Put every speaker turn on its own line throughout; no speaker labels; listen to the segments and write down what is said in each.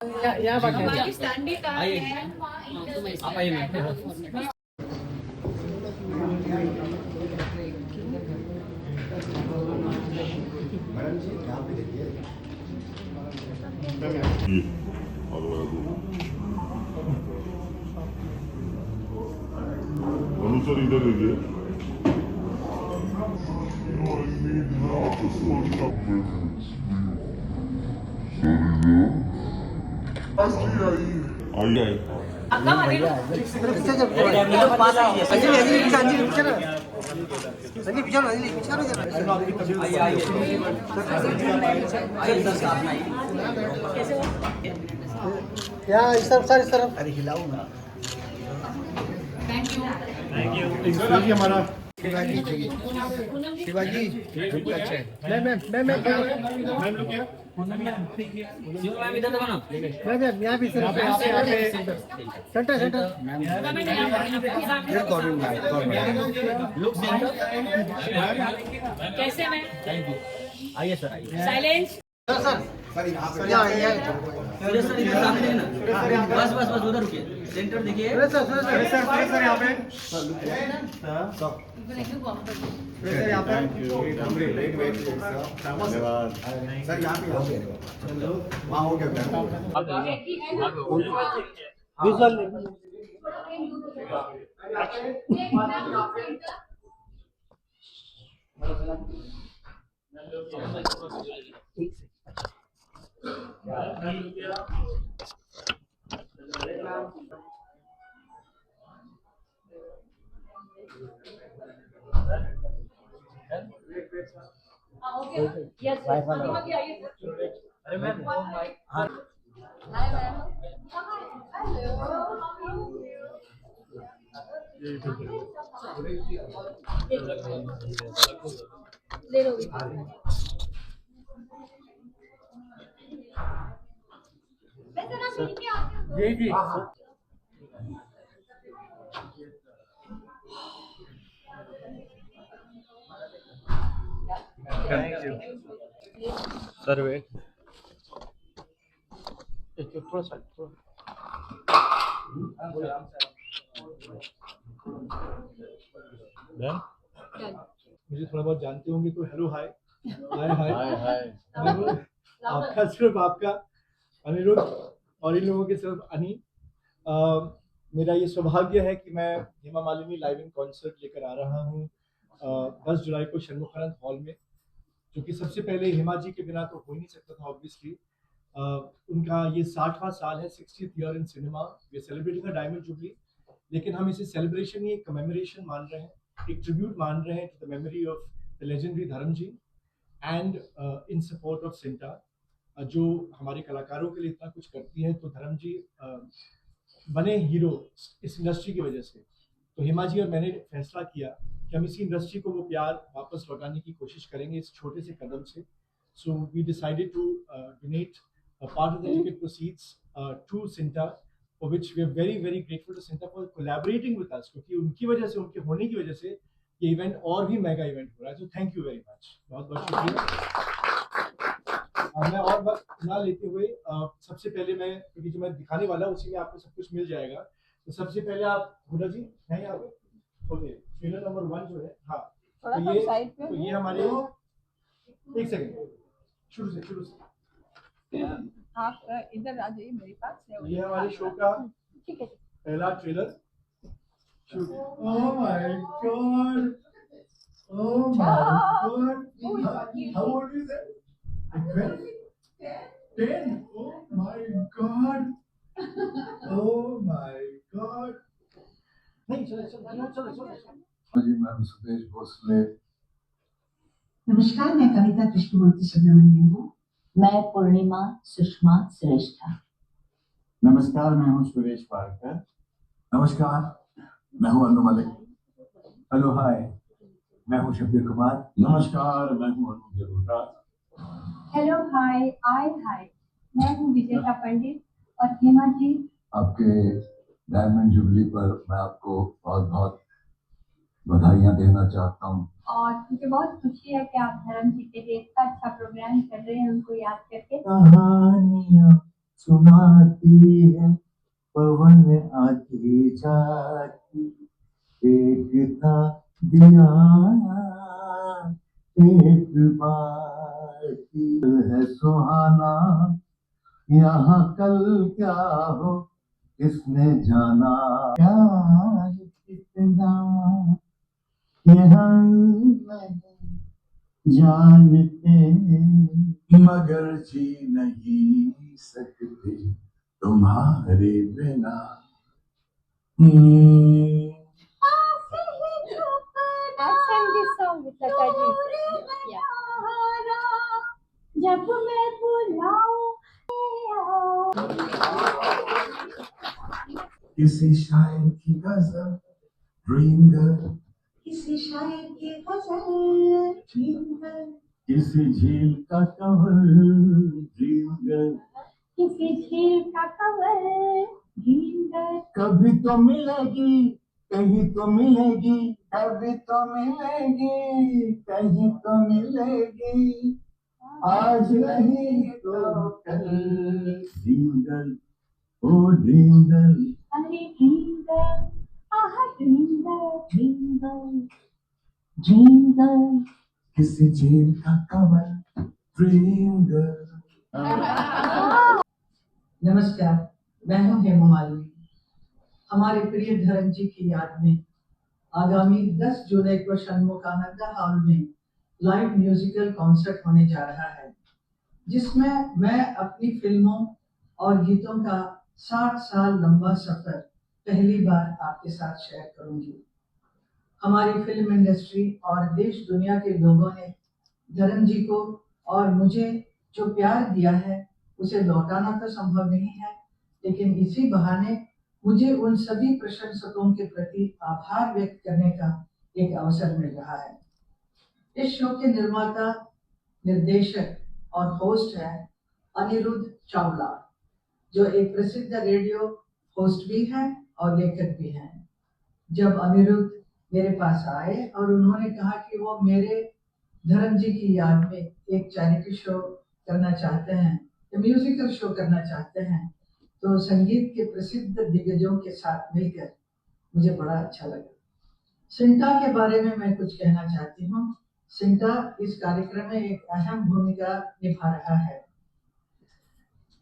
यहाँ पर
हमारी स्टैंडिंग कार है।
आप आइए मैम।
अनुसर इधर देखिए आइए
यहाँ इस तरफ सर, इस तरफ। अरे हिलाऊंगा।
थैंक यू
हमारा शिवाजी शिवाजी अच्छा है। मैम इधर देखो ना। मैम यहाँ भी सेंटर लुक सेंटर।
कैसे मैं
आइए सर, आइए
साइलेंस
सर यहाँ सर इधर सामने ना। बस बस बस उधर रुकिए, सेंटर देखिए सर यहाँ पे सर यहाँ पे धन्यवाद सर यहाँ पे वहाँ हो गया विजुअल
यस
अरे मैम हाँ
ले लो
जी जी सर वे थोड़ा सा
मैम मुझे थोड़ा बहुत जानते होंगे तो हेलो हाय हाय हाय
हाय
आपका सिर्फ आपका अनिरुद्ध और इन लोगों के सिर्फ अनी। मेरा ये सौभाग्य है कि मैं Hema Malini live in concert लेकर आ रहा हूँ 10 जुलाई को षणमुखानंद हॉल में, जो कि सबसे पहले हेमा जी के बिना तो हो ही नहीं सकता था ऑब्वियसली। उनका ये 60वां साल है, 60th year in cinema. Way celebrating diamond jubilee, लेकिन हम इसे सेलिब्रेशन नहीं, एक कमेमोरेशन मान रहे हैं, एक ट्रिब्यूट मान रहे हैं to the memory of the legendary Dharam ji and in support of CINTAA, जो हमारे कलाकारों के लिए इतना कुछ करती है। तो धर्म जी बने हीरो इस इंडस्ट्री की वजह से। तो हेमा जी और मैंने फैसला किया कि हम इसी इंडस्ट्री को वो प्यार वापस लौटाने की कोशिश करेंगे इस छोटे से कदम से। So we decided to donate a part of the ticket proceeds to Sinta, for which we are very very grateful to Sinta for collaborating with us, क्योंकि उनकी वजह से, उनके होने की वजह से ये इवेंट और भी मेगा इवेंट हो रहा है। तो थैंक यू वेरी मच, बहुत बहुत शुक्रिया। मैं और वक्त ना लेते हुए सबसे पहले मैं, क्योंकि जो मैं दिखाने वाला हूँ उसी में आपको सब कुछ मिल जाएगा, तो सबसे पहले आप हुडा जी हैं यहाँ पे, ओके। ट्रेलर नंबर 1 जो है, हाँ, तो ये हमारे, एक सेकंड, शुरू से
आप इधर आ जाइए मेरे पास।
ये हमारे शो का
ठीक है,
पहला trailer. Oh my God, oh my God, how old is that? 10? Oh my God, oh my God. नहीं चलो
जी मैम सुदेश भोसले।
नमस्कार, मैं कविता कृष्णमूर्ति सुब्रमण्यम हूँ।
मैं पूर्णिमा सुषमा श्रेष्ठा।
नमस्कार, मैं हूँ सुरेश पारकर। नमस्कार, मैं हूँ अनु मलिक। हेलो हाय, मैं हूँ शब्बीर कुमार। नमस्कार, मैं हूँ अनु जलोटा।
हेलो हाय हाय, मैं हूँ विजेता पंडित और हेमा जी।
आपके डायमंड जुबली पर मैं आपको बहुत बहुत बधाइयाँ देना चाहता हूँ।
और मुझे बहुत खुशी है कि आप धर्म जी के लिए इतना अच्छा प्रोग्राम कर रहे हैं, उनको याद करके।
कहानियाँ सुनाती है पवन आती जाती। एक था दिया एक बाती है सुहाना, यहाँ कल क्या हो किसने जाना। प्यार कितना ये हम नहीं जानते, मगर जी नहीं सकते तुम्हारे बिना।
I've sang this song with Lataji. Yeah. जब मैं बुलाऊं
किसी शायर की गजल ड्रीम गर्ल,
किसी शायर की गजल ड्रीम गर्ल,
किसी झील का कंवल ड्रीम गर्ल।
किसी झील का कंवल ड्रीम गर्ल।
कभी तो मिलेगी कहीं तो मिलेगी, कभी तो मिलेगी कहीं तो मिलेगी, आज नहीं तो कल। ड्रीम गर्ल ओ ड्रीम गर्ल।
अरे ड्रीम गर्ल, आहा dream girl, dream girl,
dream girl.
किसी झील का कंवल ड्रीम गर्ल।
नमस्कार, मैं हूं हेमा मालिनी। हमारे प्रिय धर्म जी की याद में आगामी 10 जुलाई को षण्मुखानंदा हॉल में लाइव म्यूजिकल कॉन्सर्ट होने जा रहा है, जिसमें मैं अपनी फिल्मों और गीतों का 60 साल लंबा सफर पहली बार आपके साथ शेयर करूंगी। हमारी फिल्म इंडस्ट्री और देश दुनिया के लोगों ने धर्म जी को और मुझे जो प्यार दिया है उसे लौटाना तो संभव नहीं है, लेकिन इसी बहाने मुझे उन सभी प्रशंसकों के प्रति आभार व्यक्त करने का एक अवसर मिल रहा है। इस शो के निर्माता, निर्देशक और होस्ट है अनिरुद्ध चावला, जो एक प्रसिद्ध रेडियो होस्ट भी हैं और लेखक भी हैं। जब अनिरुद्ध मेरे पास आए और उन्होंने कहा कि वो मेरे धर्म जी की याद में एक चैरिटी शो करना चाहते हैं, म्यूजिकल शो करना चाहते हैं, तो संगीत के प्रसिद्ध दिग्गजों के साथ मिलकर मुझे बड़ा अच्छा लगा। सिंटा के बारे में मैं कुछ कहना चाहती हूँ। सिंटा इस कार्यक्रम में एक अहम भूमिका निभा रहा है,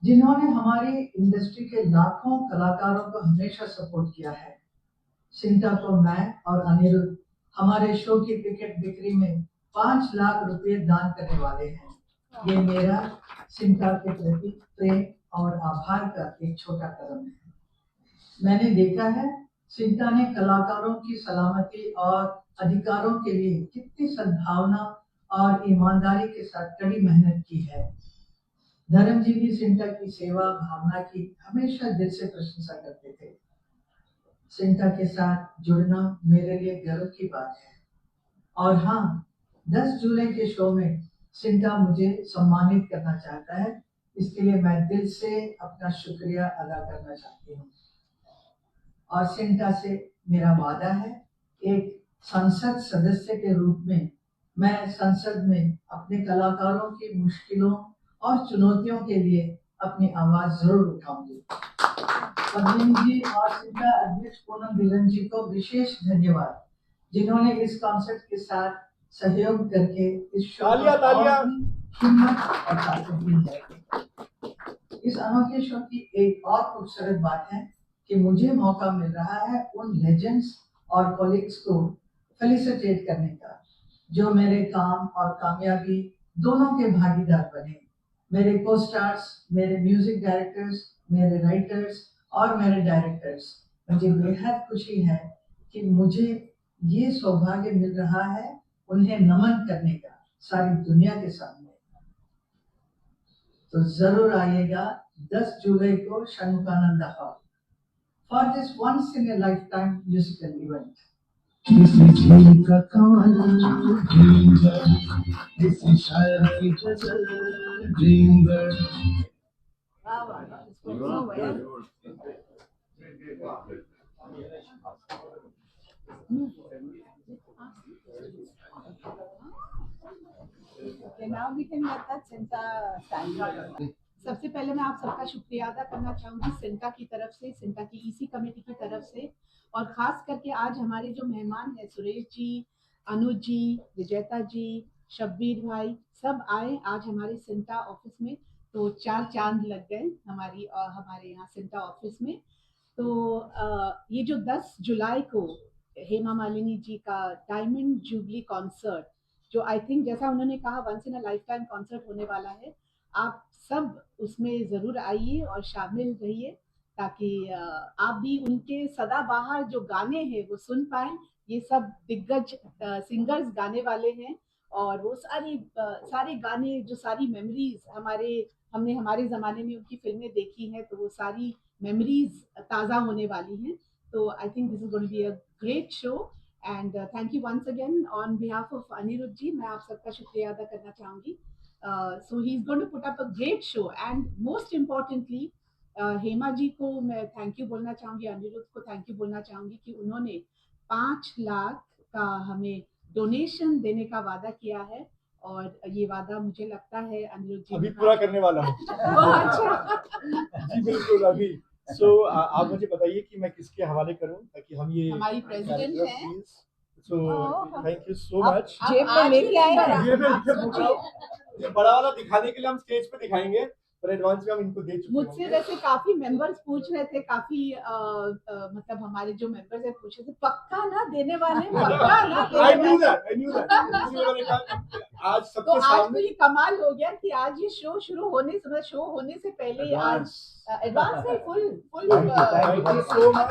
जिन्होंने हमारी इंडस्ट्री के लाखों कलाकारों को हमेशा सपोर्ट किया है। सिंटा को मैं और अनिरुद्ध हमारे शो की टिकट बिक्री में 5 लाख रुपए दान करने वाले हैं। ये मेरा सिंटा के प्रति प्रेम और आभार का एक छोटा कदम है। मैंने देखा है सिंटा ने कलाकारों की सलामती और अधिकारों के लिए कितनी सद्भावना और ईमानदारी के साथ कड़ी मेहनत की है। धर्म जी भी सिंटा की सेवा भावना की हमेशा दिल से प्रशंसा करते थे। सिंटा के साथ जुड़ना मेरे लिए गर्व की बात है। और हाँ, 10 जुलाई के शो में सिंटा मुझे सम्मानित करना चाहता है, इसके लिए मैं दिल से अपना शुक्रिया अदा करना चाहती हूँ। और सिंटा से मेरा वादा है, एक संसद सदस्य के रूप में मैं संसद में अपने कलाकारों की मुश्किलों और चुनौतियों के लिए अपनी आवाज जरूर उठाऊंगी। पद्मिनी जी और सिंटा अध्यक्ष पूनम धिल्लन जी को विशेष धन्यवाद, जिन्होंने इस कॉन्सर्ट के साथ सहयोग करके इस शो को हिम्मत और ताकत दी है। इस अनोखे शो की एक और खूबसूरत बात है कि मुझे मौका मिल रहा है उन लेजेंड्स और कॉलीग्स को फेलिसिटेट करने का, जो मेरे काम और कामयाबी दोनों के भागीदार बने। मेरे को स्टार्स, मेरे म्यूजिक डायरेक्टर्स, मेरे राइटर्स और मेरे डायरेक्टर्स, मुझे बेहद खुशी है कि मुझे ये सौभाग्य मिल रहा है उन्हें नमन करने का सारी दुनिया के सामने। तो जरूर आइएगा 10 जुलाई को Shanmukhananda hall for this once in a lifetime musical event.
किसी झील का कंवल ड्रीम गर्ल, किसी शायर की गजल ड्रीम गर्ल।
वाह वाह वाह, इसको so well. Okay, now we can let that Sinta stand. सबसे पहले मैं आप सबका शुक्रिया अदा करना चाहूँगी सिंटा की तरफ से, सिंटा की ईसी कमेटी की तरफ से, और ख़ास करके आज हमारे जो मेहमान हैं सुरेश जी, अनुज जी, विजेता जी, शब्बीर भाई, सब आए आज हमारे सिंटा ऑफिस में, तो 4 चांद लग गए हमारे यहाँ सिंटा ऑफिस में। तो ये जो 10 जुलाई को हेमा मालिनी जी का डायमंड जुबली कॉन्सर्ट, जो आई थिंक जैसा उन्होंने कहा once in a lifetime concert होने वाला है, आप सब उसमें ज़रूर आइए और शामिल रहिए ताकि आप भी उनके सदाबहार जो गाने हैं वो सुन पाएं। ये सब दिग्गज सिंगर्स गाने वाले हैं और वो सारे गाने, जो सारी मेमोरीज हमने हमारे ज़माने में उनकी फिल्में देखी हैं, तो वो सारी मेमोरीज ताज़ा होने वाली हैं। तो I think this is going to be a great show and thank you once again on behalf of Anirudh ji, मैं आप सबका शुक्रिया अदा करना चाहूँगी। So he's going to put up a great show and most importantly Hema ji को मैं थैंक यू बोलना चाहूँगी, अनिरुद्ध को थैंक यू बोलना चाहूँगी कि उन्होंने 5 लाख का हमें डोनेशन देने का वादा किया है और ये वादा मुझे लगता है अनिरुद्ध जी
अभी पूरा करने वाला हूँ।
अच्छा
जी बिल्कुल अभी। सो आप मुझे बताइए कि मैं किसके हवाले करूँ ताकि हम ये
हमारी प्रेसिडेंट हैं।
So thank you so much.
जेब में लेके आए
ये बड़ा वाला दिखाने के लिए हम स्टेज पे दिखाएंगे, पर एडवांस में हम इनको दे चुके हैं।
मुझसे वैसे काफी मेंबर्स पूछ रहे थे, काफी मतलब हमारे जो मेंबर्स हैं पूछ रहे थे पक्का ना देने वाले, पक्का ना
I
देने
knew
वाले।
that. इसीलिए मैंने कहा आज
तो
सबके
आज तो
सामने
ये कमाल हो गया कि आज ये शो शुरू होने से, शो होने से पहले ही आज एडवांस में full
thank you so much.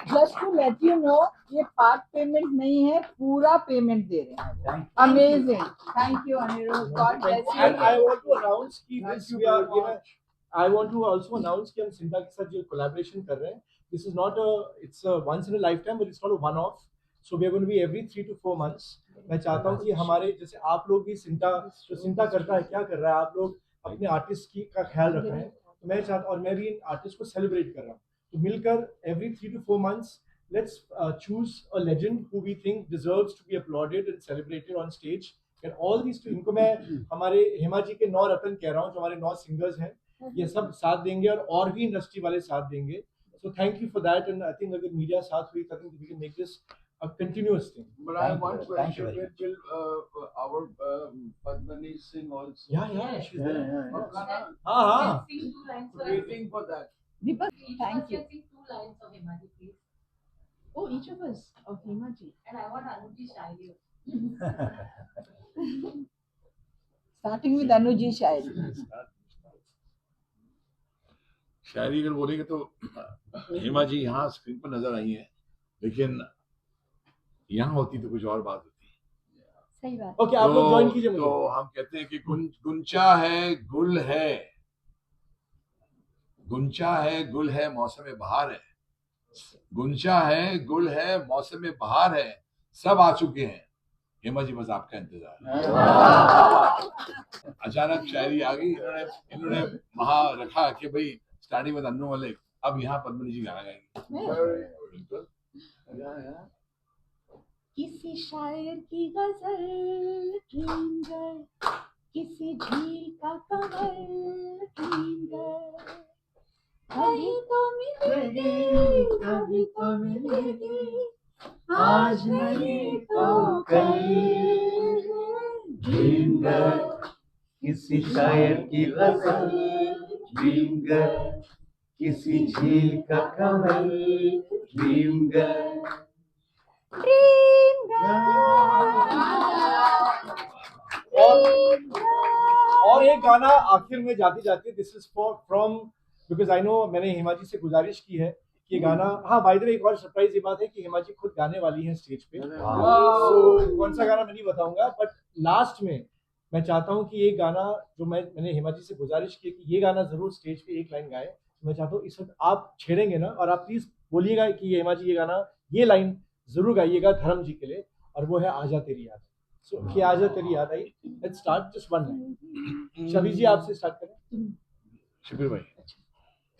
Just to let you know, ये पार्ट पेमेंट नहीं है, पूरा पेमेंट दे रहे हैं। Amazing, thank you Aniruddh, God bless you.
And I want to announce कि this we are, you know, I want to also announce कि हम सिंटा के साथ जो collaboration कर रहे हैं, this is not a, it's a once in a lifetime, but it's not a one off. So we are going to be every 3 to 4 months. मैं चाहता हूँ कि हमारे जैसे आप लोग भी सिंटा, जो सिंटा करता है क्या कर रहा है, आप लोग अपने आर्टिस्ट की का ख्याल रख रहे हैं, तो मैं चाहता, और मैं भी इन आर्टिस्ट को सेलिब्रेट कर रहा हूँ, तो मिलकर every 3 to 4 months let's choose a legend who we think deserves to be applauded and celebrated on stage. And all these two, इनको मैं हमारे हेमा जी के 9 रत्न कह रहा हूँ, जो हमारे 9 सिंगर्स हैं, ये सब साथ देंगे और भी इंडस्ट्री वाले साथ देंगे. So thank you for that, and I think अगर मीडिया साथ हुई, I think we can make this a continuous thing.
But I have one question. Will our Padmani sing also?
Yeah, she's there.
Yeah.
हाँ.
Sing 2 lines for us.
Waiting for that.
Deepak,
Each of
thank
us
you.
can sing 2 lines of Himani, please.
Oh, each of us of Hema ji.
And I want Anuji Shairi.
Starting with Anuji shayari.
शायरी अगर बोलेंगे तो हेमा जी यहाँ screen पर नजर आई हैं, लेकिन यहाँ होती तो कुछ और बात होती।
सही बात।
Okay, आप लोग ज्वाइन कीजिए मुझे।
तो हम कहते हैं कि गुंचा है गुल है, गुंचा है गुल है मौसम बहार है, गुंचा है गुल है मौसम बहार है, सब आ चुके हैं, हेमा जी बस आपका इंतजार। अचानक शायरी आ गई, इन्होंने वहां रखा कि भाई स्टार्टिंग में अन्नू मलिक, अब यहाँ पद्मनी जी गाना गाएंगे।
किसी शायर की गजल ड्रीम गर्ल, किसी झील का कमल ड्रीम गर्ल, कहीं तो मिलेगी, कभी तो मिलेगी, आज नहीं तो कल
ड्रीम गर्ल, किसी शायर की गजल ड्रीम गर्ल, किसी झील का कमल ड्रीम गर्ल,
ड्रीम
और एक गाना आखिर में जाते जाते, this is from because I know, मैंने हेमा जी से गुजारिश की है कि ये गाना, हाँ बाय द वे एक और सरप्राइज ये बात है कि हेमा जी खुद गाने वाली हैं स्टेज पे। सो कौन सा गाना मैं नहीं बताऊंगा, बट लास्ट में मैं चाहता हूँ कि ये गाना जो मैंने हेमा जी से गुजारिश की कि ये गाना जरूर स्टेज पे एक लाइन गाए, मैं चाहता हूँ इस वक्त आप छेड़ेंगे ना, और आप प्लीज बोलिएगा कि हेमा जी ये गाना, ये लाइन जरूर गाइएगा धर्म जी के लिए, और वो है आजा तेरी याद। सो कि आजा तेरी याद आई, let's start just one line. Shabbir ji आपसे स्टार्ट करें।
शबीर भाई।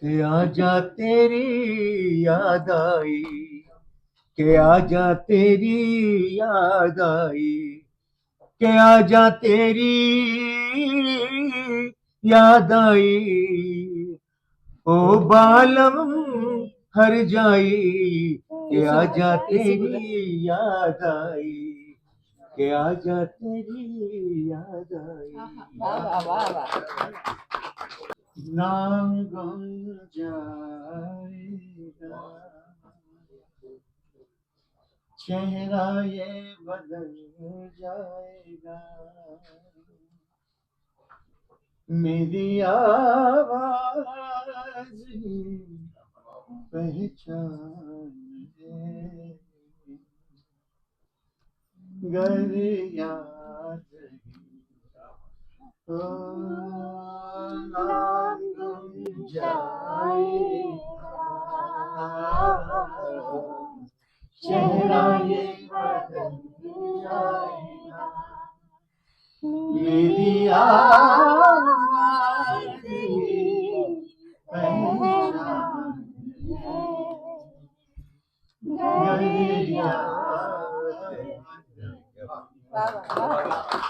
कि आजा तेरी याद आई, कि आजा तेरी याद आई, कि आजा तेरी याद आई, ओ बालम हर जाई के आजा तेरी याद आई, के आजा तेरी याद आई।
वाह वाह वाह वाह।
नाम गुम जाएगा, चेहरा ये बदल जाएगा, मेरी आवाज ही पहचान है, गर याद ओ नाम गुम जाएगा, चेहरा ये बदल जाएगा, मेरी आवाज पहचान है, गर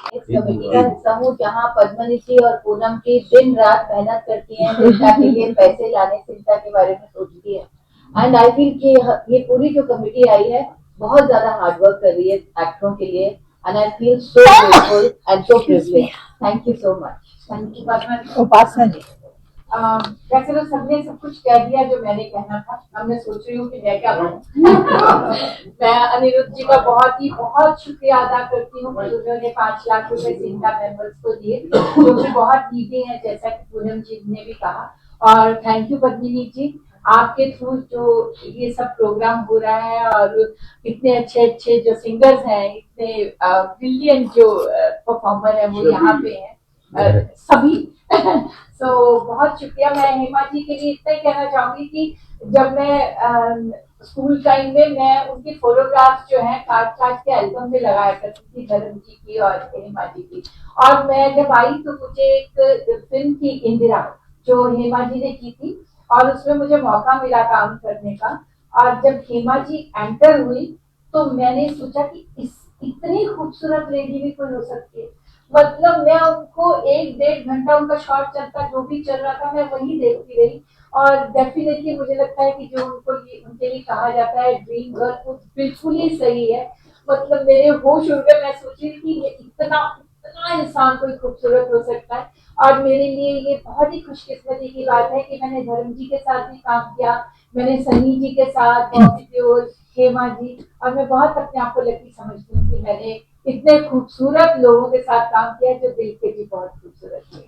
इस कमेटी का हिस्सा हूँ जहाँ पद्मनी जी और पूनम जी दिन रात मेहनत करती हैं सिंटा के लिए, पैसे लाने सिंटा के बारे में सोचती है। एंड आई फील कि ये पूरी जो कमेटी आई है बहुत ज्यादा हार्ड वर्क कर रही है एक्टरों के लिए, and I feel so grateful and so privileged. Thank you so much. Thank you
Upasana ji.
वैसे तो सबने सब कुछ कह दिया जो मैंने कहना था। अब मैं सोच रही हूँ कि मैं क्या कहूँ। मैं अनिरुद्ध जी का बहुत शुक्रिया अदा करती हूँ कि उन्होंने 5 लाख रुपए सिंटा मेंबर्स को दिए, जो कि बहुत नीति है जैसा कि पूनम जी ने भी कहा। और थैंक यू पद्मिनी जी, आपके थ्रू जो ये सब प्रोग्राम हो रहा है और इतने अच्छे जो सिंगर्स हैं, इतने ब्रिलियंट जो परफॉर्मर है वो यहाँ पे हैं सभी। तो बहुत शुक्रिया। मैं हेमा जी के लिए इतना ही कहना चाहूंगी कि जब मैं स्कूल टाइम में मैं उनकी फोटोग्राफ्स जो है काट के एल्बम में लगाया करती थी, धर्म जी की और हेमा जी की। और मैं जब आई तो मुझे एक फिल्म थी इंदिरा जो हेमा जी ने की थी और उसमें मुझे मौका मिला काम करने का। और जब हेमा जी एंटर हुई तो मैंने सोचा कि इतनी खूबसूरत लेडी भी कोई हो सकती है। मतलब मैं उनको 1-1.5 घंटा उनका शॉट चलता, जो भी चल रहा था मैं वही देखती रही। और डेफिनेटली मुझे लगता है कि जो उनके लिए कहा जाता है ड्रीम गर्ल, वो बिल्कुल ही सही है। मतलब मेरे होश उड़ गए, मैं सोच रही थी कि ये इतना इंसान कोई खूबसूरत हो सकता है। और मेरे लिए ये बहुत ही खुशकिस्मती की बात है कि मैंने धर्म जी के साथ भी काम किया, मैंने सनी जी के साथ, बॉबी देओल, हेमा जी, और मैं बहुत अपने आप को लकी समझती हूँ कि मैंने इतने खूबसूरत लोगों के साथ काम किया जो दिल के भी बहुत खूबसूरत थे।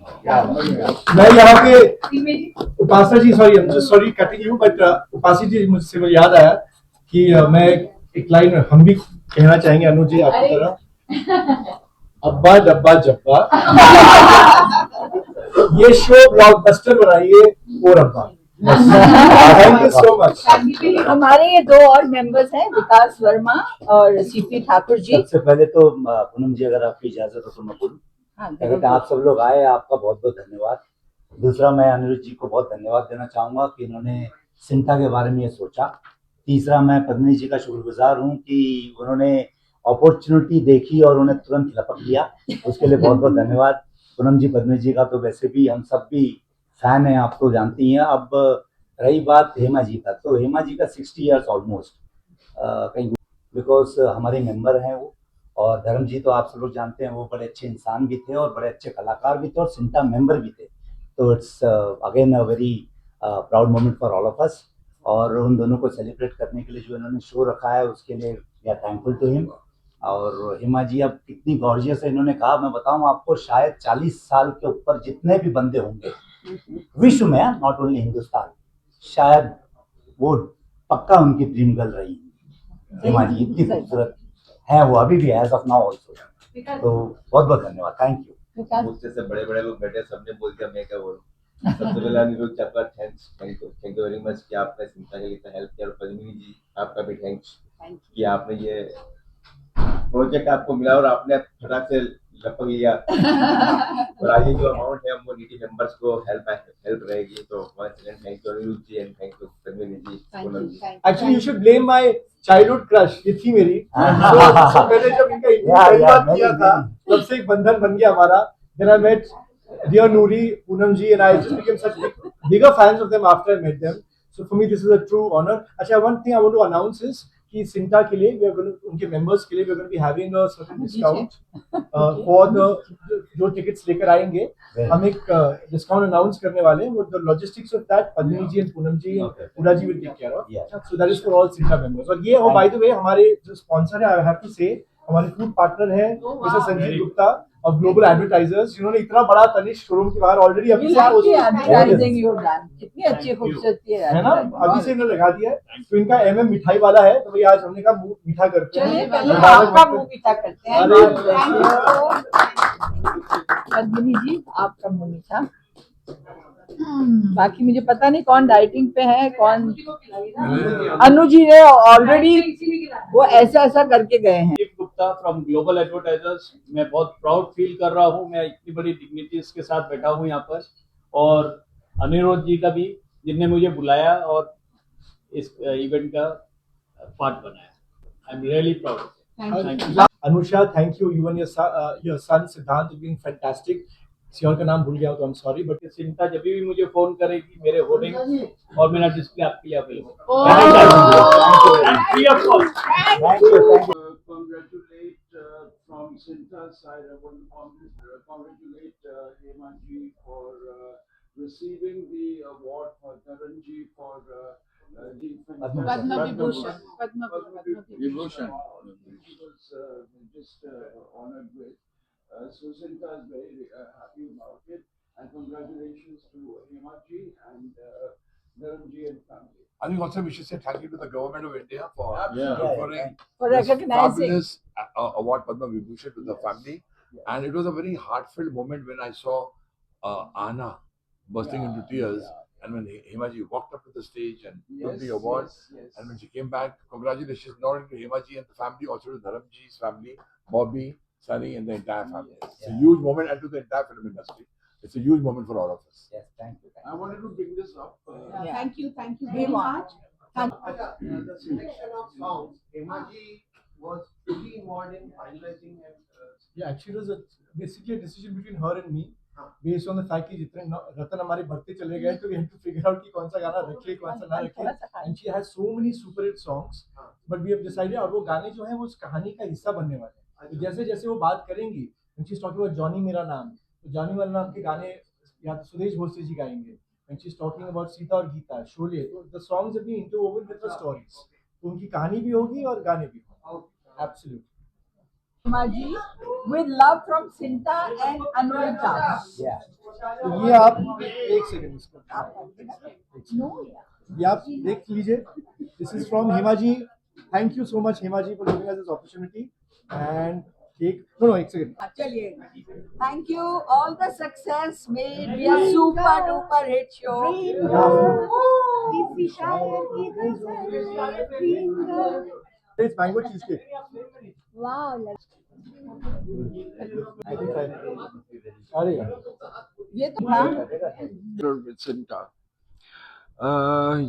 मैं यहाँ पे उपासना जी, सॉरी कटिंग यू, बट उपासना जी मुझसे वो याद आया कि मैं एक लाइन हम भी कहना चाहेंगे अनुज जी आपकी तरह, अब्बा डब्बा जब्बा ये शो ब्लॉकबस्टर बनाइए और अब्बा। Thank you so much.
हमारे ये 2 और मेंबर्स हैं, विकास वर्मा और सीपी ठाकुर जी।
सबसे पहले तो पूनम जी अगर आपकी इजाजत हो तो मैं बोलूं। आप सब लोग आए, आपका बहुत बहुत धन्यवाद। दूसरा, मैं अनिरुद्ध जी को बहुत धन्यवाद देना चाहूंगा कि इन्होंने सिंटा के बारे में ये सोचा। तीसरा, मैं पद्मिनी जी का शुक्रगुजार हूँ कि उन्होंने अपॉर्चुनिटी देखी और उन्हें तुरंत लपक लिया, उसके लिए बहुत बहुत धन्यवाद। पूनम जी, पद्मिनी जी का तो वैसे भी हम सब भी फैन हैं, आप तो जानती हैं। अब रही बात हेमा जी का, तो हेमा जी का 60 ईयर्स ऑलमोस्ट कहीं, बिकॉज हमारे मेंबर हैं वो। और धर्म जी तो आप सब लोग जानते हैं, वो बड़े अच्छे इंसान भी थे और बड़े अच्छे कलाकार भी थे और सिंटा मेंबर भी थे। तो it's again a very proud moment for all of us. और उन दोनों को सेलिब्रेट करने के लिए जो इन्होंने शो रखा है उसके लिए we are thankful to him. और हेमा जी अब कितनी गॉर्जियस है, इन्होंने कहा, मैं बताऊं आपको, शायद 40 साल के ऊपर जितने भी बंदे होंगे विश्व में, नॉट ओनली हिंदुस्तान, शायद वो पक्का उनकी ड्रीम गर्ल रही हेमा जी। इतनी खूबसूरत है वो अभी भी, एज ऑफ नाउ ऑल्सो। तो बहुत बहुत धन्यवाद, थैंक यू।
मुझसे से बड़े बड़े लोग बैठे, सबने बोल दिया, मैं क्या बोलूं। सबसे पहले अनिरुद्ध जी आपका थैंक यू वेरी मच कि आपने सिंटा के लिए इतना हेल्प किया। और पद्मिनी जी आपका भी थैंक्स कि आपने ये प्रोजेक्ट आपको मिला और आपने फटाक से लपक लिया। और आगे जो अमाउंट है वो नीति मेंबर्स को हेल्प रहेगी। तो once again thank you Aniruddh ji and thank you Padmini ji.
Actually you should blame my childhood crush, ये थी मेरी। तो मैंने जब इनका इंटरव्यू किया था तब से एक बंधन बन गया हमारा। Then I met dear Noori, Poonam ji, and I just became such bigger fans of them after I met them. So for me, this is a true honor. Actually, one thing I want to announce is कि सिंटा के लिए we are going to, उनके members के लिए we are going to be having a certain discount for the जो tickets लेकर आएंगे हम एक discount announce करने वाले हैं. The logistics of that Padmini ji and Poonam ji and Pooja ji will take care of. So that is for all Sinta members. और ये by the way हमारे जो sponsor है I have to say हमारे food partner है mister Sanjeev Gupta of global advertisers. जिन्होंने इतना बड़ा तनिष्क शोरूम के बाहर ऑलरेडी अभी से
एडवर्टाइजिंग यू डन कितनी अच्छी खूबसूरती है
ना, अभी से इन्होंने लगा दिया है. तो इनका एमएम मिठाई वाला है, तो भाई आज हमने कहा मुंह मीठा करते हैं.
चलिए पहले आपका मुंह मीठा करते हैं. पद्मिनी जी आपका मुंह मीठा. बाकी मुझे पता नहीं कौन डाइटिंग पे है कौन. अनु जी ने ऑलरेडी वो ऐसा ऐसा करके गए हैं.
Gupta from global advertisers. मैं बहुत प्राउड फील कर रहा हूँ. मैं इतनी बड़ी डिग्निटीज के साथ बैठा हूँ यहाँ पर, और अनिरुद्ध जी का भी जिनने मुझे बुलाया और इस इवेंट का पार्ट बनाया. I am really proud.
Anusha, thank you. You and your son सिद्धांत बीइंग फैंटास्टिक. सियोर का नाम भूल गया तो आई एम सॉरी, बट
चिंता जब भी मुझे फोन करेगी मेरे होर्डिंग और मेरा डिस्प्ले आपके लिए available. From Sinta's side, I want to congratulate Hema ji for receiving the award for Karan ji for the
Padma Vibhushan.
Vibhushan.
She was just honored with. So Sinta is very happy about it, and congratulations to Hema ji and Karan ji and family.
I think also we should say thank you to the government of India for conferring
For
this
recognizing.
fabulous award Padma Vibhushan to the family. And it was a very heartfelt moment when I saw Anna bursting into tears. And when Hema ji walked up to the stage and took the award, and when she came back, congratulations not only to Hema ji and the family, also to Dharam ji's family, Bobby, Sunny, and the entire family. It's a huge moment, and to the entire film industry. It's a huge moment for all of us.
Yes, thank you.
I wanted to bring this up.
Thank you very much.
The selection of songs, Hema ji was fully involved in finalizing and
Yeah, actually it was basically a decision between her and me, based on the fact कि जितने रतन हमारे बढ़ते चले गए तो we had to figure out कि कौन सा गाना रखे कौन सा ना रखे. And she has so many super hit songs, but we have decided और वो गाने जो हैं वो उस कहानी का हिस्सा बनने वाले हैं. तो जैसे जैसे वो बात करेंगी, when she's talking about Johnny मेरा नाम, तो जॉनी मेरा नाम के गाने या तो सुदेश भोसले जी गाएंगे. When she's talking about Sita और गीता, शोले, तो the songs have been interwoven with the stories. तो उनकी कहानी भी होगी और गाने भी होंगे. Absolutely.
Hema ji with love from Sinta and Anuruddha.
Yeah.
तो ये आप एक सेकंड इसको
No,
ये आप देख लीजिए. This is from Hema ji. Thank you so much Hema ji for giving us this opportunity. And take no एक सेकंड.
चलिए. Thank you. All the success. May it be a super duper hit show.
It's mango cheesecake.
Wow.
अरे
ये तो था.
with Sinta.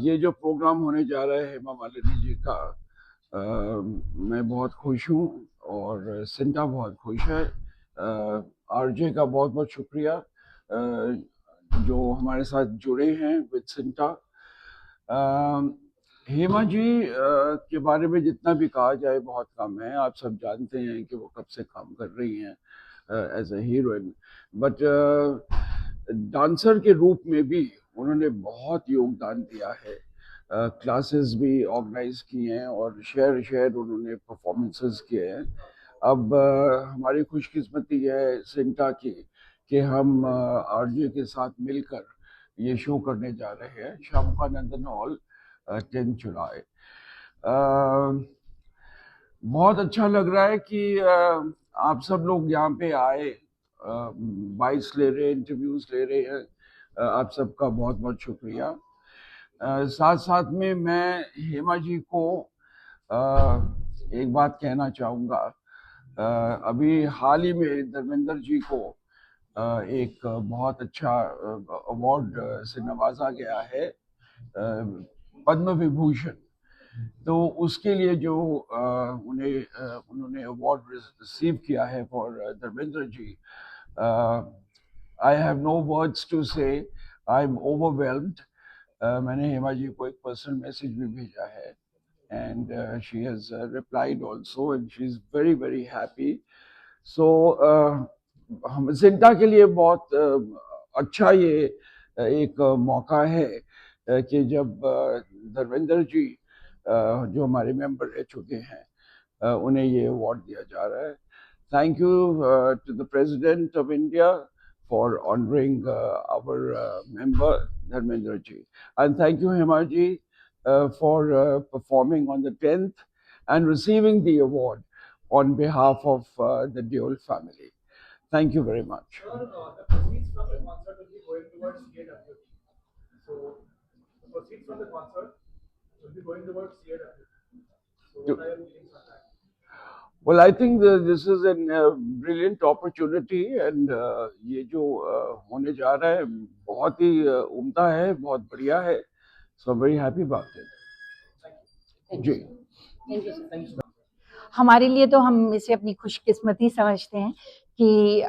ये जो programme होने जा रहा है हेमा मालिनी जी का, मैं बहुत खुश हूँ और सिंटा बहुत खुश है. आरजे का बहुत बहुत शुक्रिया जो हमारे साथ जुड़े हैं विद सिंटा. हेमा जी के बारे में जितना भी कहा जाए बहुत कम है. आप सब जानते हैं कि वो कब से काम कर रही हैं as a heroine, but dancer के रूप में भी उन्होंने बहुत योगदान दिया है. क्लासेस भी ऑर्गेनाइज किए हैं और शेयर उन्होंने परफॉर्मेंसेस किए हैं. अब हमारी खुशकिस्मती है सिंटा की कि हम आरजे के साथ मिलकर ये शो करने जा रहे हैं शामुका नंदन हॉल 10 जुलाई. बहुत अच्छा लग रहा है कि आप सब लोग यहाँ पे आए, बाइट्स ले रहे हैं, इंटरव्यूज ले रहे हैं. आप सबका बहुत बहुत शुक्रिया. साथ साथ में मैं हेमा जी को एक बात कहना चाहूँगा. अभी हाल ही में धर्मेंद्र जी को एक बहुत अच्छा अवार्ड से नवाजा गया है, पद्म विभूषण. तो उसके लिए जो उन्होंने अवार्ड रिसीव किया है for Dharmendra ji, I have no words to say. I'm overwhelmed. मैंने हेमा जी को एक पर्सनल मैसेज भी भेजा है, and she has replied also, and she's very very happy. So हम सिंटा के लिए बहुत अच्छा ये एक मौका है कि जब धर्मेंद्र जी जो हमारे मेंबर रह चुके हैं उन्हें ये अवार्ड दिया जा रहा है. Thank you to the President of India for honoring our member Dharmendra ji, and thank you Hema ji for performing on the 10th and receiving the award on behalf of the Deol family. Thank you very much.
Sir, the proceeds from the concert will be going towards CAWT. So, the proceeds from the concert will be going towards CAWT. So, what are your feelings on that?
Well, I think this is a brilliant opportunity, and ये जो होने जा रहा है बहुत ही उम्दा है, बहुत बढ़िया है. So I'm very happy about it. जी.
हमारे लिए तो हम इसे अपनी खुशकिस्मती समझते हैं कि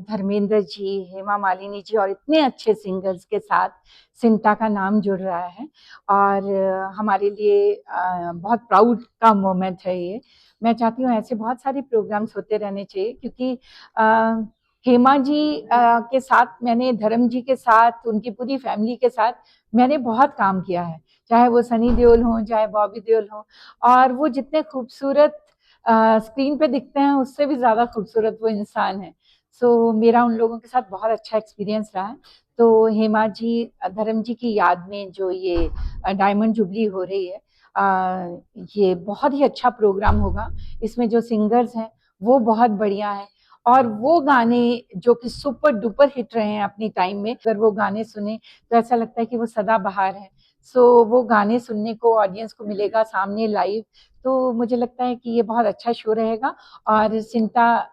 धर्मेंद्र जी, हेमा मालिनी जी और इतने अच्छे सिंगर्स के साथ सिंटा का नाम जुड़ रहा है, और हमारे लिए बहुत प्राउड का मोमेंट है ये. मैं चाहती हूँ ऐसे बहुत सारे प्रोग्राम्स होते रहने चाहिए, क्योंकि हेमा जी के साथ मैंने, धर्म जी के साथ, उनकी पूरी फैमिली के साथ मैंने बहुत काम किया है, चाहे वो सनी देओल हों, चाहे बॉबी देओल हों, और वो जितने खूबसूरत स्क्रीन पे दिखते हैं उससे भी ज़्यादा खूबसूरत वो इंसान है. सो मेरा उन लोगों के साथ बहुत अच्छा एक्सपीरियंस रहा है. तो हेमा जी, धर्म जी की याद में जो ये डायमंड जुबली हो रही है, ये बहुत ही अच्छा प्रोग्राम होगा. इसमें जो सिंगर्स हैं वो बहुत बढ़िया है, और वो गाने जो कि सुपर डुपर हिट रहे हैं अपनी टाइम में, अगर वो गाने सुने तो ऐसा लगता है कि वो सदाबहार है. सो वो गाने सुनने को ऑडियंस को मिलेगा सामने लाइव, तो मुझे लगता है कि ये बहुत अच्छा शो रहेगा. और सिंटा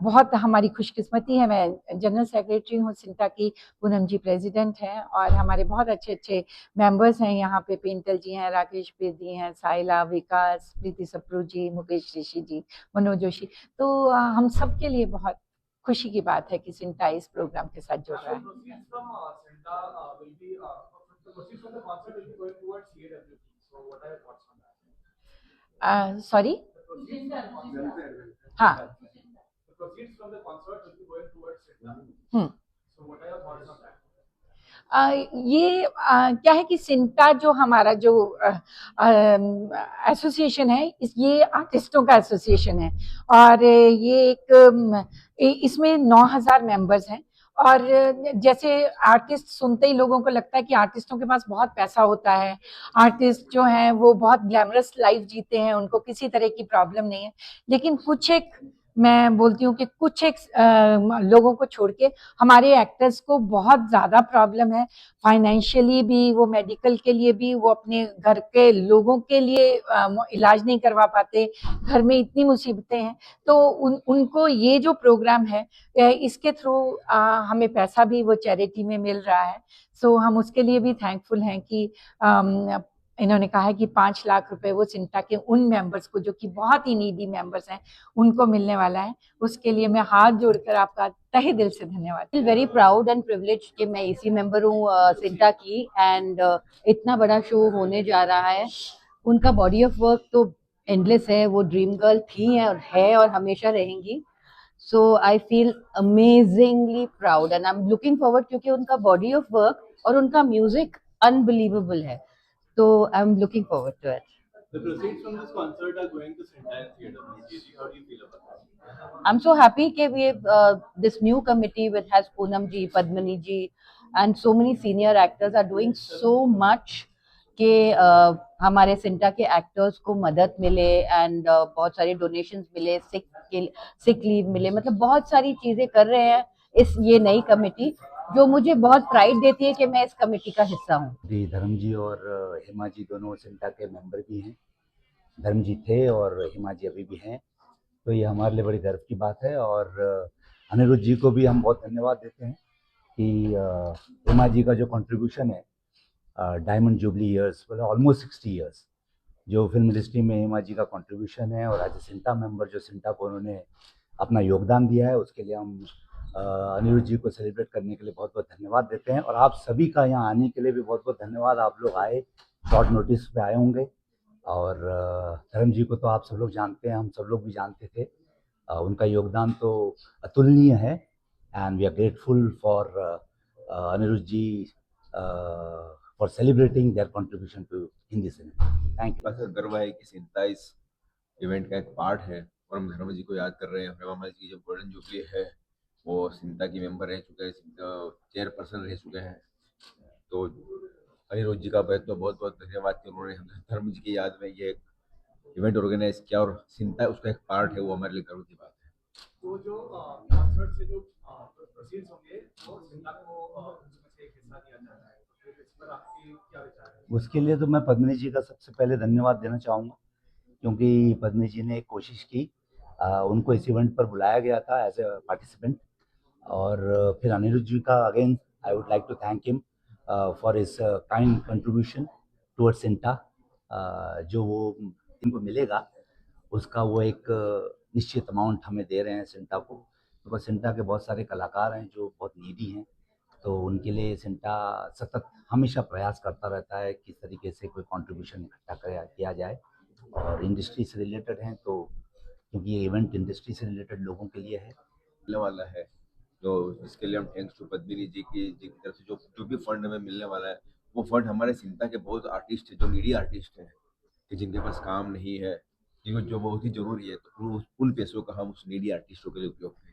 बहुत हमारी खुशकिस्मती है. मैं जनरल सेक्रेटरी हूँ सिंटा की, पूनम जी प्रेसिडेंट हैं, और हमारे बहुत अच्छे अच्छे मेंबर्स हैं यहाँ पे. पेंटल जी हैं, राकेश बेदी हैं, साइला, विकास, प्रीति सप्रू जी, मुकेश ऋषि जी, मनोज जोशी. तो हम सब के लिए बहुत खुशी की बात है कि सिंटा इस प्रोग्राम के साथ जुड़ रहा है. सॉरी, हाँ,
proceeds from the concert will be going towards Sinta. So what are your thoughts on that?
ये क्या है कि सिंटा जो हमारा जो एसोसिएशन है, ये आर्टिस्टों का एसोसिएशन है, और ये एक इसमें 9000 मेंबर्स हैं. और जैसे आर्टिस्ट सुनते ही लोगों को लगता है कि आर्टिस्टों के पास बहुत पैसा होता है, आर्टिस्ट जो हैं वो बहुत ग्लैमरस लाइफ जीते हैं, उनको किसी तरह की प्रॉब्लम नहीं है. लेकिन कुछ एक, मैं बोलती हूँ कि कुछ एक लोगों को छोड़ के हमारे एक्टर्स को बहुत ज़्यादा प्रॉब्लम है, फाइनेंशियली भी, वो मेडिकल के लिए भी, वो अपने घर के लोगों के लिए इलाज नहीं करवा पाते, घर में इतनी मुसीबतें हैं. तो उनको ये जो प्रोग्राम है इसके थ्रू हमें पैसा भी वो चैरिटी में मिल रहा है. सो हम उसके लिए भी थैंकफुल हैं कि इन्होंने कहा है कि 5 लाख रुपए वो सिंटा के उन मेंबर्स को जो कि बहुत ही नीडी मेंबर्स हैं उनको मिलने वाला है. उसके लिए मैं हाथ जोड़कर आपका तहे दिल से धन्यवाद.
वेरी प्राउड एंड प्रिविलेज कि मैं इसी मेंबर हूँ सिंटा की, एंड इतना बड़ा शो होने जा रहा है. उनका बॉडी ऑफ वर्क तो एंडलेस है, वो ड्रीम गर्ल थी और हमेशा रहेंगी. So I feel amazingly proud and I am looking forward, क्योंकि उनका बॉडी ऑफ वर्क और उनका म्यूजिक अनबिलीवेबल है. So I'm looking forward to it.
The proceeds from this concert are going to Sinta and CAWT. How do you feel about that?
I'm so happy that we have this new committee which has Poonam ji, Padmini ji, and so many senior actors are doing so much कि हमारे सिंटा के actors को मदद मिले, and बहुत सारे donations मिले, sick leave मिले, मतलब बहुत सारी चीजें कर रहे हैं ये नई कमेटी, जो मुझे बहुत प्राइड देती है कि मैं इस कमेटी का हिस्सा हूँ.
जी, धर्म जी और हेमा जी दोनों सिंटा के मेंबर भी हैं. धर्म जी थे और हेमा जी अभी भी हैं, तो ये हमारे लिए बड़ी गर्व की बात है. और अनिरुद्ध जी को भी हम बहुत धन्यवाद देते हैं कि हेमा जी का जो कंट्रीब्यूशन है डायमंड जुबली ईयर्स, मतलब ऑलमोस्ट 60 ईयर्स जो फिल्म इंडस्ट्री में हेमा जी का कंट्रीब्यूशन है, और एज ए सिंटा मेंबर जो सिंटा को उन्होंने अपना योगदान दिया है, उसके लिए हम अनिरुद्ध जी को सेलिब्रेट करने के लिए बहुत बहुत धन्यवाद देते हैं। और आप सभी का यहाँ आने के लिए भी बहुत बहुत धन्यवाद। आप लोग आए, शॉर्ट नोटिस पे आए होंगे। और धर्म जी को तो आप सब लोग जानते हैं, हम सब लोग भी जानते थे। उनका योगदान तो अतुलनीय है and we are grateful for Anirudh ji for celebrating their contribution to Hindi cinema. Thank you.
बस गर्व है कि सिंता इस इवेंट का एक पार्ट है और हम धर्म जी को याद कर रहे हैं। हेमा मालिनी जी की जो गोल्डन जुबली है वो सिंता की मेंबर रह चुके हैं, चेयरपर्सन रह चुके हैं। तो अनिरुद्ध जी का तो बहुत बहुत धन्यवाद कि उन्होंने धर्म जी की याद में ये इवेंट ऑर्गेनाइज किया और सिंता उसका एक पार्ट है, वो हमारे लिए गर्व की बात है।
तो जो कॉन्सर्ट से जो प्रोसीड्स होंगे वो सिंता को उसमें से एक हिस्सा दिया जाता है, तो फिर इस पर आपके क्या विचार है?
उसके लिए तो मैं पद्मिनी जी का सबसे पहले धन्यवाद देना चाहूँगा, क्योंकि पद्मिनी जी ने एक कोशिश की। उनको इस इवेंट पर बुलाया गया था एज ए पार्टिसिपेंट। और फिर अनिरुद्ध जी का again I would like to thank him for his kind contribution towards cinema. जो वो इनको मिलेगा उसका वो एक निश्चित अमाउंट हमें दे रहे हैं सिंटा को, क्योंकि सिंटा के बहुत सारे कलाकार हैं जो बहुत नीडी हैं। तो उनके लिए सिंटा सतत हमेशा प्रयास करता रहता है किस तरीके से कोई कंट्रीब्यूशन इकट्ठा किया जाए। और इंडस्ट्री से रिलेटेड हैं, तो क्योंकि ये इवेंट इंडस्ट्री से रिलेटेड लोगों के लिए है,
मिलने वाला है, जो इसके लिए हम थैंक्स टू पद्मिनी जी की तरफ से जो भी फंड हमें मिलने वाला है, वो फंड हमारे सिंता के बहुत आर्टिस्ट हैं जो नीडी आर्टिस्ट हैं, कि जिनके पास काम नहीं है, जिनको जो बहुत ही जरूरी है, तो उन पैसों का हम उस नीडी आर्टिस्टों के लिए उपयोग करें।